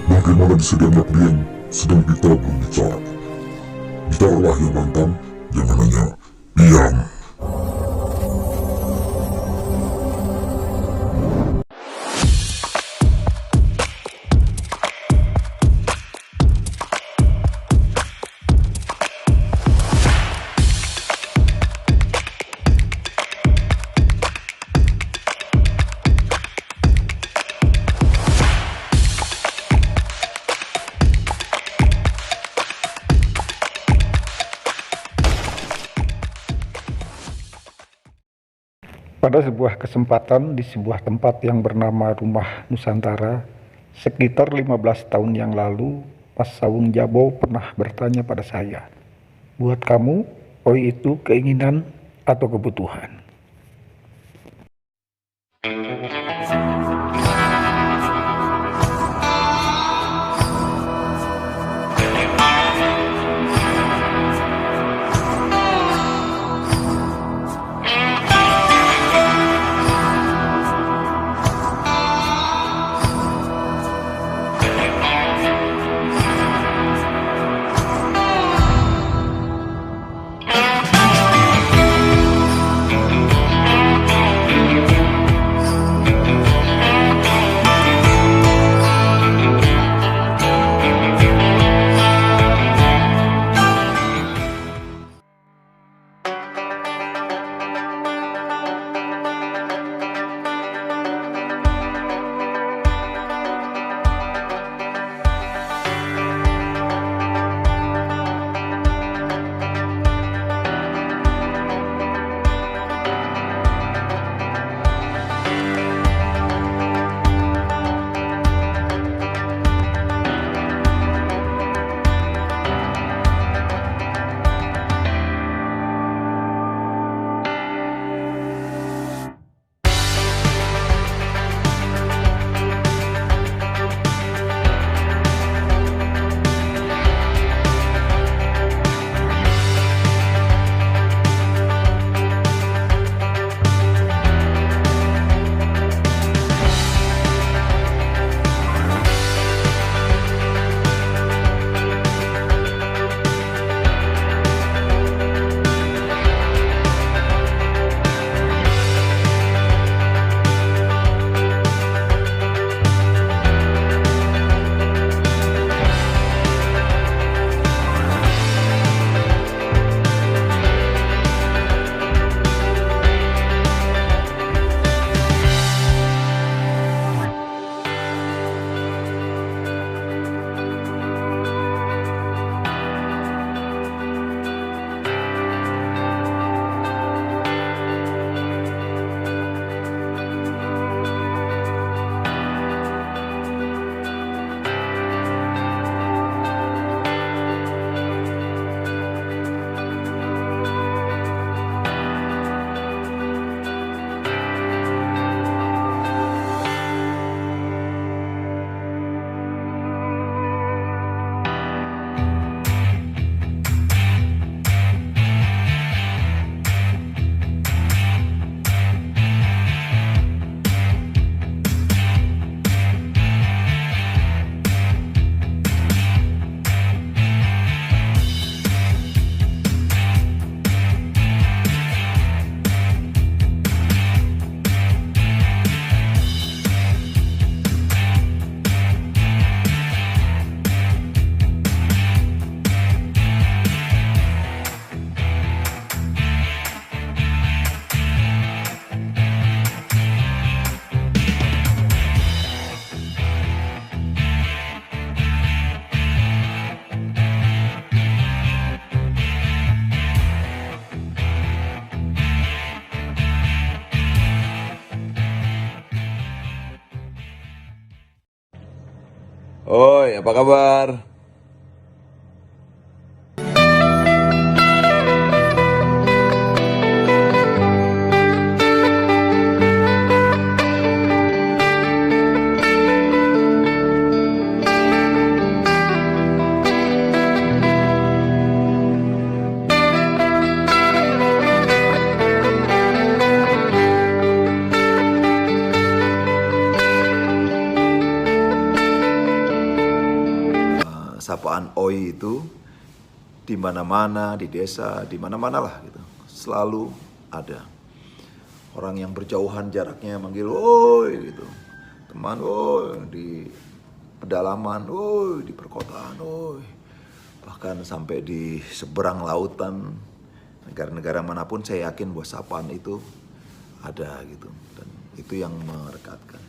Bagaimana bisa dianggap diam sedang kita belum bicara? Bicaralah yang lantang, jangan hanya diam. Pada sebuah kesempatan di sebuah tempat yang bernama Rumah Nusantara, sekitar 15 tahun yang lalu, Mas Sawung Jabo pernah bertanya pada saya, "Buat kamu, oi itu keinginan atau kebutuhan?" Oi, apa kabar? sapaan Oi itu di mana-mana, di desa, di mana-mana lah gitu. Selalu ada. Orang yang berjauhan jaraknya manggil Oi gitu. Teman Oi, di pedalaman Oi, di perkotaan Oi. Bahkan sampai di seberang lautan, negara-negara manapun saya yakin bahwa sapaan itu ada gitu. Dan itu yang merekatkan.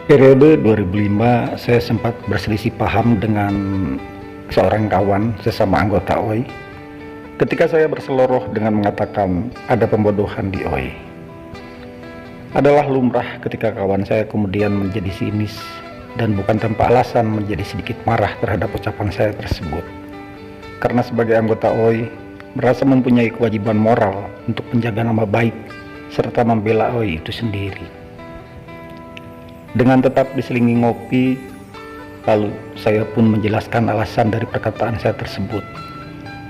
Periode 2005 saya sempat berselisih paham dengan seorang kawan sesama anggota OI ketika saya berseloroh dengan mengatakan ada pembodohan di OI. Adalah lumrah ketika kawan saya kemudian menjadi sinis dan bukan tanpa alasan menjadi sedikit marah terhadap ucapan saya tersebut. Karena sebagai anggota OI merasa mempunyai kewajiban moral untuk menjaga nama baik serta membela OI itu sendiri. Dengan tetap diselingi ngopi, lalu saya pun menjelaskan alasan dari perkataan saya tersebut.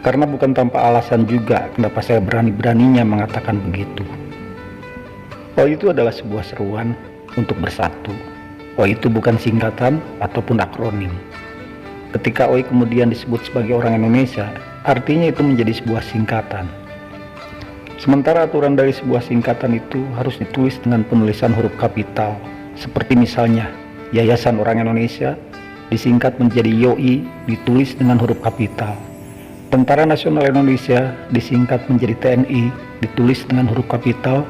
Karena bukan tanpa alasan juga kenapa saya berani-beraninya mengatakan begitu. OI itu adalah sebuah seruan untuk bersatu. OI itu bukan singkatan ataupun akronim. Ketika OI kemudian disebut sebagai orang Indonesia, artinya itu menjadi sebuah singkatan. Sementara aturan dari sebuah singkatan itu harus ditulis dengan penulisan huruf kapital. Seperti misalnya, Yayasan Orang Indonesia disingkat menjadi YOI ditulis dengan huruf kapital. Tentara Nasional Indonesia disingkat menjadi TNI ditulis dengan huruf kapital.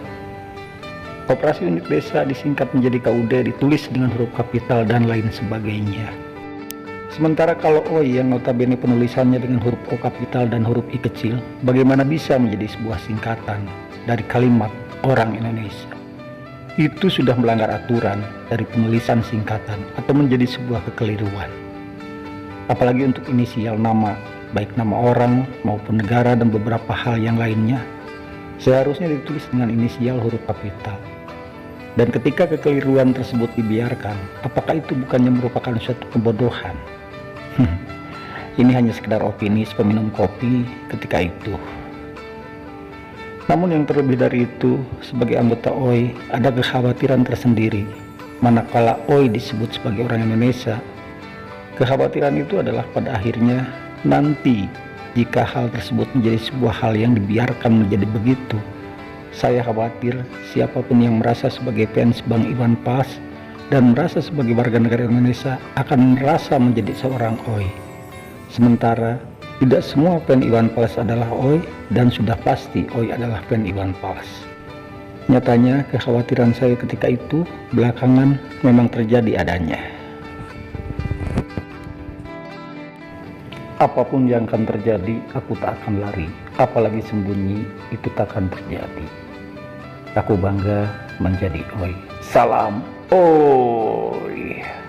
Koperasi Unit Desa disingkat menjadi KUD ditulis dengan huruf kapital dan lain sebagainya. Sementara kalau OI yang notabene penulisannya dengan huruf O kapital dan huruf I kecil, bagaimana bisa menjadi sebuah singkatan dari kalimat Orang Indonesia? Itu sudah melanggar aturan dari penulisan singkatan atau menjadi sebuah kekeliruan. Apalagi untuk inisial nama, baik nama orang maupun negara dan beberapa hal yang lainnya, seharusnya ditulis dengan inisial huruf kapital. Dan ketika kekeliruan tersebut dibiarkan, apakah itu bukannya merupakan suatu kebodohan? Ini hanya sekedar opini peminum kopi ketika itu. Namun yang terlebih dari itu, sebagai anggota OI ada kekhawatiran tersendiri. Manakala OI disebut sebagai orang Indonesia, kekhawatiran itu adalah pada akhirnya nanti jika hal tersebut menjadi sebuah hal yang dibiarkan menjadi begitu, saya khawatir siapapun yang merasa sebagai fans Bang Iwan Fals dan merasa sebagai warga negara Indonesia akan merasa menjadi seorang OI. Sementara tidak semua fan Iwan Fals adalah OI dan sudah pasti OI adalah fan Iwan Fals. Nyatanya kekhawatiran saya ketika itu belakangan memang terjadi adanya. Apapun yang akan terjadi, aku tak akan lari. Apalagi sembunyi, itu tak akan terjadi. Aku bangga menjadi OI. Salam OI.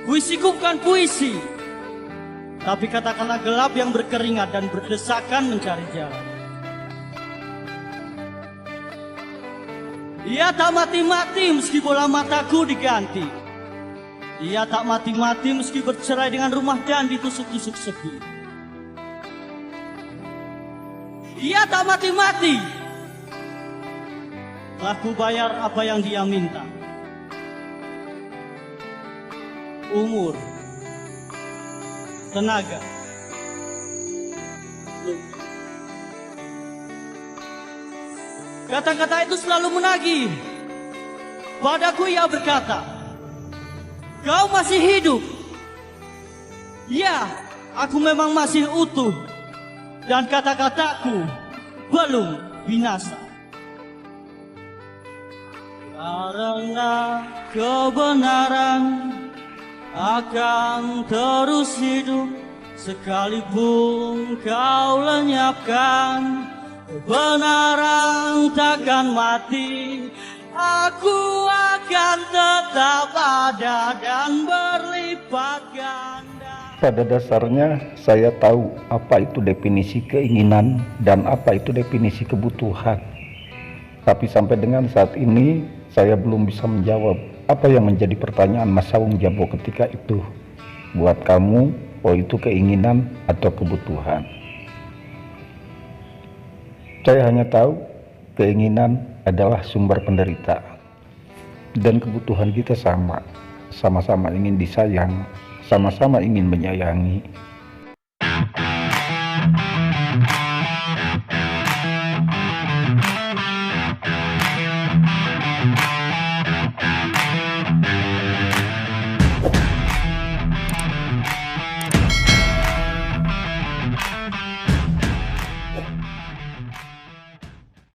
Puisiku bukan puisi, tapi katakanlah gelap yang berkeringat dan berdesakan mencari jalan. Ia tak mati-mati meski bola mataku diganti. Ia tak mati-mati meski bercerai dengan rumah dan ditusuk-tusuk sepi. Ia tak mati-mati. Telah kubayar apa yang dia minta. Umur, tenaga, luka. Kata-kata itu selalu menagih. Padaku ia berkata, kau masih hidup. Ya, aku memang masih utuh. Dan kata-kataku belum binasa. Karena kebenaran akan terus hidup, sekalipun kau lenyapkan. Kebenaran takkan mati, aku akan tetap ada dan berlipat ganda. Pada dasarnya saya tahu apa itu definisi keinginan dan apa itu definisi kebutuhan. Tapi sampai dengan saat ini saya belum bisa menjawab apa yang menjadi pertanyaan Mas Sawung Jabo ketika itu. Buat kamu, oh itu keinginan atau kebutuhan? Saya hanya tahu keinginan adalah sumber penderitaan. Dan kebutuhan kita sama-sama ingin disayang, sama-sama ingin menyayangi,